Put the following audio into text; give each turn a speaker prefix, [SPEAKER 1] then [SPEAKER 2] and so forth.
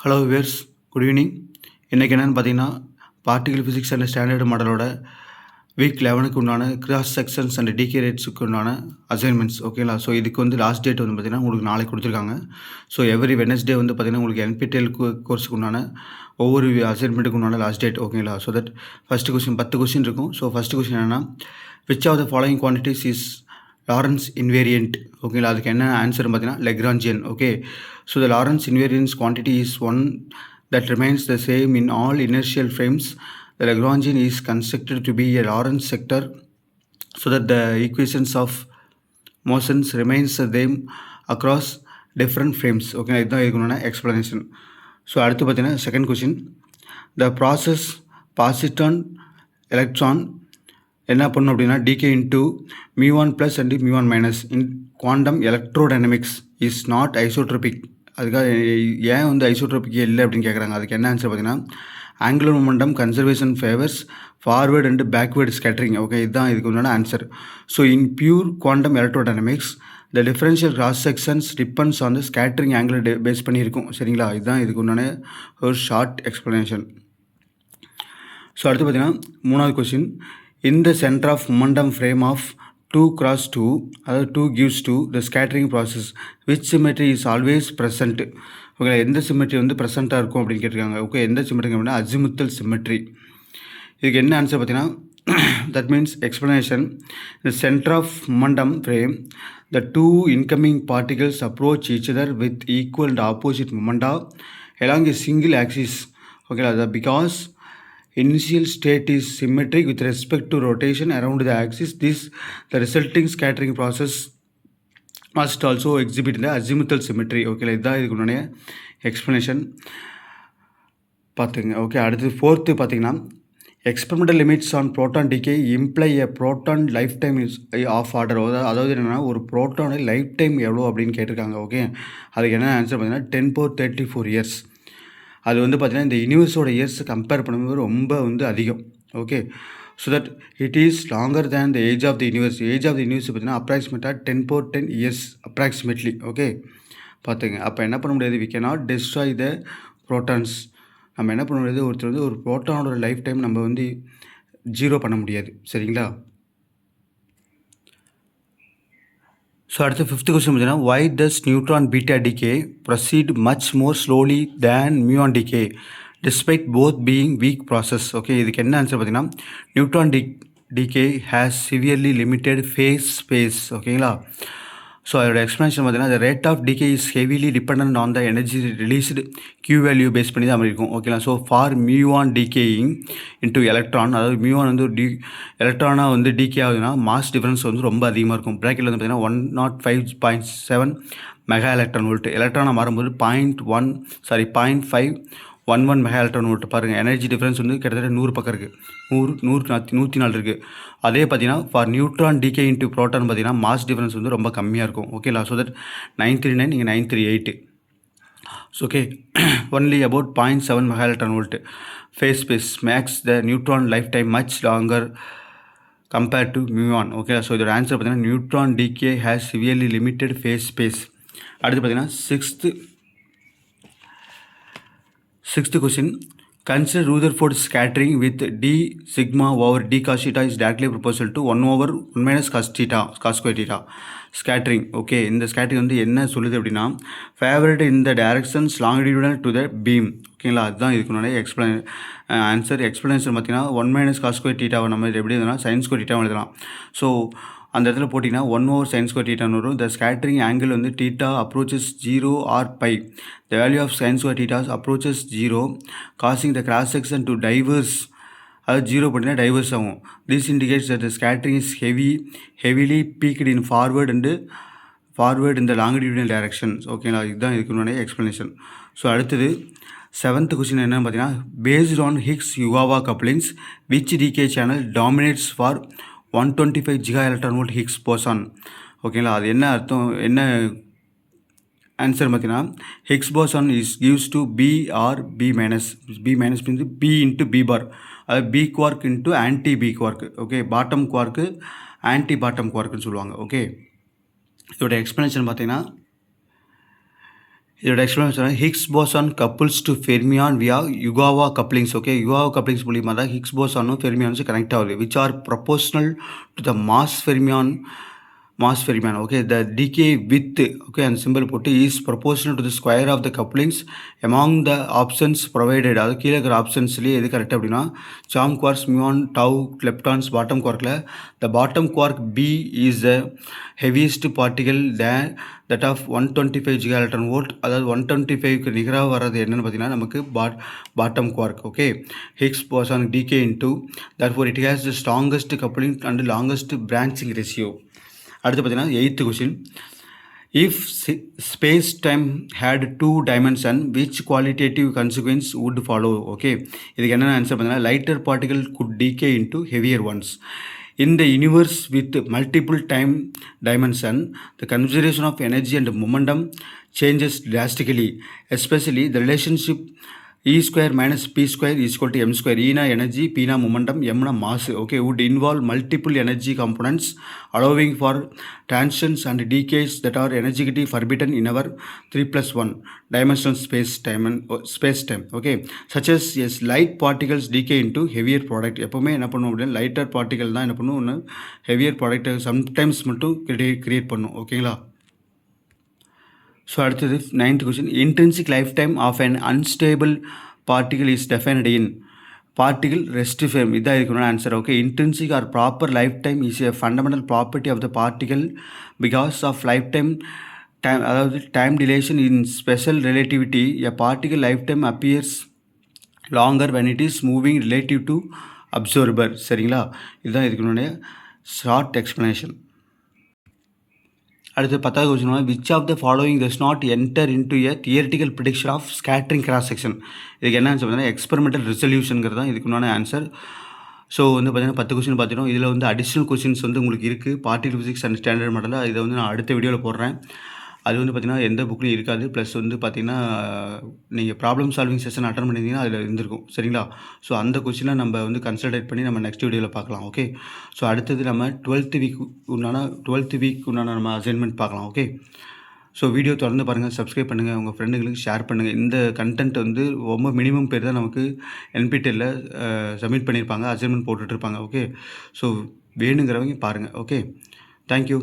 [SPEAKER 1] Hello wears, good evening. இன்றைக்கி என்னென்னு பார்த்தீங்கன்னா, பார்ட்டிகல் ஃபிசிக்ஸ் அண்ட் ஸ்டாண்டர்ட் மாடலோட வீக் 11க்கு உண்டான கிராஸ் செக்ஷன்ஸ் அண்ட் டிகே ரேட்ஸுக்கு உண்டான அசைன்மெண்ட்ஸ். ஓகேங்களா? ஸோ இதுக்கு வந்து லாஸ்ட் டேட் வந்து பார்த்தீங்கன்னா உங்களுக்கு நாளைக்கு கொடுத்துருக்காங்க. ஸோ எவ்ரி வெட்னஸ்டே வந்து பார்த்தீங்கன்னா உங்களுக்கு NPTEL கோர்ஸுக்கு உண்டான ஒவ்வொரு அசைன்மெண்ட்டுக்கு உண்டான லாஸ்ட் டேட். ஓகேங்களா? So that first question 10 question இருக்கும். ஸோ ஃபஸ்ட்டு கொஸ்டின் என்னென்னா, which of the following quantities is Lorentz invariant? ஓகேங்களா? அதுக்கு என்ன ஆன்சர் பார்த்தீங்கன்னா Lagrangian. Okay, so the Lorentz invariance quantity is one that remains the same in all inertial frames. The Lagrangian is constructed to be a Lorentz sector so that the equations of motions remains the same across different frames. Okay, இதுதான் இதுக்குன்னு explanation. So அடுத்து பார்த்தீங்கன்னா second question, the process positron electron என்ன பண்ணும் அப்படின்னா decay into μ1 plus and μ1 minus in quantum electrodynamics is not isotropic. அதுக்காக ஏன் வந்து ஐசோட்ரோபிக் இல்லை அப்படின்னு கேட்குறாங்க. அதுக்கு என்ன ஆன்சர் பார்த்தீங்கன்னா, angular momentum conservation favours forward and backward scattering. Okay, இதுதான் இதுக்கு உண்டான answer. So in pure quantum electrodynamics the differential cross sections depends on the scattering angle base பண்ணியிருக்கும். சரிங்களா? இதுதான் இதுக்கு உண்டான ஒரு ஷார்ட் எக்ஸ்ப்ளனேஷன். ஸோ அடுத்து பார்த்தீங்கன்னா மூணாவது question, in the center of momentum frame of 2x2, அதாவது 2 gives to the scattering process which symmetry is always present. Okay, எந்த சிமெட்ரி வந்து ப்ரெசண்ட்டாக இருக்கும் அப்படின்னு கேட்டிருக்காங்க. ஓகே, எந்த சிமெட்ரிங்க அப்படின்னா அஜிமுத்தல் சிமெட்ரி. இதுக்கு என்ன ஆன்சர் பார்த்தீங்கன்னா, that means explanation, the center of momentum frame the two incoming particles approach each other with equal and opposite momenta along a single axis. Okay, அது because initial state is symmetric with respect to rotation around the axis. The resulting scattering process must also exhibit the azimuthal symmetry. Okay, இதுதான் இதுக்கு உடனே explanation பார்த்துங்க. Okay, அடுத்து fourth பார்த்தீங்கன்னா, experimental limits on proton decay imply a proton life time is of order. அதாவது என்னென்னா, ஒரு ப்ரோட்டானோட life time எவ்வளோ அப்படின்னு கேட்டிருக்காங்க. ஓகே, அதுக்கு என்ன ஆன்சர் பார்த்தீங்கன்னா 10⁻34 இயர்ஸ். அது வந்து பார்த்திங்கன்னா இந்த யூனிவர்ஸோட இயர்ஸை கம்பேர் பண்ணும்போது ரொம்ப வந்து அதிகம். Okay, so that it is longer than the age of the universe. Age of the universe பார்த்திங்கன்னா அப்ராக்சிமேட்டாக 10⁻10 இயர்ஸ் அப்ராக்சிமேட்லி. ஓகே, பார்த்துங்க. அப்போ என்ன பண்ண முடியாது, we cannot destroy the protons. நம்ம என்ன பண்ண முடியாது, ஒருத்தர் வந்து ஒரு ப்ரோட்டானோட லைஃப் டைம் நம்ம வந்து 0 பண்ண முடியாது. சரிங்களா? ஸோ அடுத்து ஃபிஃப்த் கொஸ்டின் பார்த்தீங்கன்னா, why does neutron beta decay proceed much more slowly than muon decay despite both being weak process? Okay, இதுக்கு என்ன ஆன்சர் பார்த்தீங்கன்னா, neutron decay has severely limited phase space. ஓகேங்களா? ஸோ அதோட எக்ஸ்ப்ளனேஷன் பார்த்தீங்கன்னா, the rate of decay is heavily dependent on the energy released Q value base பண்ணி தான் இருக்கும். ஓகேங்களா? So for muon decaying into electron, அதாவது மியூஆன் வந்து எலக்ட்ரானாக வந்து டிகே ஆகுதுன்னா மாஸ் டிஃபரன்ஸ் வந்து ரொம்ப அதிகமாக இருக்கும். ப்ராக்கெட்டில் வந்து பார்த்தீங்கன்னா 105.7 மெகா எலக்ட்ரான் வோல்ட். எலக்ட்ரானாக மாறும்போது 0.511 மெகா எலக்ட்ரான் வோல்ட். பாருங்கள், எனர்ஜி டிஃபரன்ஸ் வந்து கிட்டத்தட்ட 100 பக்கம் இருக்குது. 104 இருக்குது. அதே பார்த்தீங்கன்னா for neutron decay into proton பார்த்தீங்கன்னா மாஸ் டிஃபரன்ஸ் வந்து ரொம்ப கம்மியாக இருக்கும். ஓகேலா? ஸோ தட் 939 நீங்கள் 938. Okay, only about 0.7 mega electron volt. Phase space makes the neutron life time much longer compared to muon. Okay, so இதோட ஆன்சர் பார்த்தீங்கன்னா neutron decay has severely limited phase space. அடுத்து பார்த்தீங்கன்னா sixth question, consider Rutherford scattering with d sigma over d cos theta is directly proportional to 1 over 1 minus cos square theta scattering. Okay, இந்த scattering வந்து என்ன சொல்லுது அப்படின்னா, favoured in the directions longitudinal to the beam. ஓகேங்களா? அதுதான் இதுக்கு முன்னாடி explanation பார்த்தீங்கன்னா 1 minus cos square theta நம்ம எப்படி எழுதலாம், sin square theta எழுதலாம். ஸோ அந்த இடத்துல போட்டிங்கன்னா 1 over sin square theta வரும். த ஸ்கேட்டரிங் ஆங்கிள் வந்து theta approaches 0 or pi. The value of sin square theta approaches 0 causing the cross section to diverge. அது 0 பண்ணினா டைவர்ஸ் ஆகும். This indicates that the scattering is heavily peaked in forward in the longitudinal directions. ஓகேங்களா? இதுதான் இதுக்கு முன்னாடி explanation. So அடுத்தது 7th question என்னன்னு பார்த்தீங்கன்னா, based on Higgs-Yugawa couplings which decay channel dominates for 125 giga electron volt Higgs boson. ஓகேங்களா? அது என்ன அர்த்தம், என்ன ஆன்சர் பார்த்தீங்கன்னா, Higgs boson gives to B or B minus means B into B bar. அது B quark into anti B quark. Okay, bottom quark anti bottom குவார்க்குன்னு சொல்லுவாங்க. Okay, இதோட எக்ஸ்ப்ளனேஷன் பார்த்தீங்கன்னா, இதோட explanation Higgs boson couples to fermion via Yukawa couplings. Okay, Yukawa couplings மூலியமாக தான் Higgs போசானும் ஃபெர்மியானும் கனெக்ட் ஆகுது, which are proportional to the mass fermion. Okay, the decay width, okay, and symbol போட்டு is proportional to the square of the couplings among the options provided. அது கீழே இருக்கிற ஆப்ஷன்ஸ்லேயே எது கரெக்ட் அப்படின்னா some quarks, muon, tau, leptons. Bottom குவார்க்கில் the bottom quark B is the heaviest particle than that of 125 gigaelectron volt. அதாவது 125க்கு நிகராக வர்றது என்னென்னு பார்த்தீங்கன்னா நமக்கு bottom Quark. Okay, Hicks boson decay into, therefore it has the strongest coupling and longest branching ratio. அடுத்து பார்த்தீங்கன்னா 8th question, if space time had 2 dimension which qualitative consequence would follow. ஓகே, இதுக்கு என்னென்ன ஆன்சர் பார்த்தீங்கன்னா lighter particle could decay into heavier ones. In the universe with multiple time dimension, the conservation of energy and momentum changes drastically, especially the relationship E square minus P square is equal to M square. E na energy, P na momentum, M na mass. Okay, would involve multiple energy components allowing for transitions and decays that are energetically forbidden in our 3+1 dimensional space time. Okay, such as yes, light particles decay into heavier product. எப்பவுமே என்ன பண்ணுவோம் அப்படின்னா lighter particle தான் என்ன பண்ணுவோம், ஒன்று heavier product sometimes மட்டும் create பண்ணும். ஓகேங்களா. ஸோ அடுத்தது 9th question, intrinsic life time of an unstable particle is defined in. Particle rest frame இதாக இருக்கணும் answer. Okay, intrinsic or proper life time is a fundamental property of the particle because of life time அதாவது time dilation in special relativity. A particle life time appears longer when it is moving relative to observer. சரிங்களா, இதுதான் இருக்கணுடைய short explanation. அடுத்து 10th question, which of the following does not enter into a theoretical prediction of scattering cross section. இதுக்கு என்ன answer பார்த்தீங்கன்னா experimental ரெசல்யூஷனுங்கிறது தான் இதுக்குண்டான answer. So வந்து பார்த்தீங்கன்னா 10 question பார்த்துட்டோம். இதில் வந்து அடிஷ்னல் கொஸ்டின்ஸ் வந்து உங்களுக்கு இருக்குது பார்ட்டிகல் ஃபிசிக்ஸ் அண்ட் ஸ்டாண்டர்ட் மாடலில். இதை வந்து நான் அடுத்த வீடியோவில் போடுறேன். அது வந்து பார்த்திங்கன்னா எந்த புக்லையும் இருக்காது. ப்ளஸ் வந்து பார்த்திங்கன்னா நீங்கள் ப்ராப்ளம் சால்விங் செஷன் அட்டன் பண்ணியிருந்தீங்கன்னா அதில் இருந்திருக்கும். சரிங்களா. ஸோ அந்த கொஸ்டினை நம்ம வந்து கன்சல்டேட் பண்ணி நம்ம நெக்ஸ்ட் வீடியோவில் பார்க்கலாம். ஓகே, ஸோ அடுத்தது நம்ம 12th வீக் உண்டான நம்ம அசைன்மெண்ட் பார்க்கலாம். ஓகே, ஸோ வீடியோ தொடர்ந்து பாருங்கள், சப்ஸ்கிரைப் பண்ணுங்கள், உங்கள் ஃப்ரெண்டுங்களுக்கு ஷேர் பண்ணுங்கள். இந்த கண்டென்ட் வந்து ரொம்ப மினிமம் பேர் தான் நமக்கு NPTEL சப்மிட் பண்ணியிருப்பாங்க, அசைன்மெண்ட் போட்டுட்ருப்பாங்க. ஓகே, ஸோ வேணுங்கிறவங்க பாருங்கள். Okay, thank you.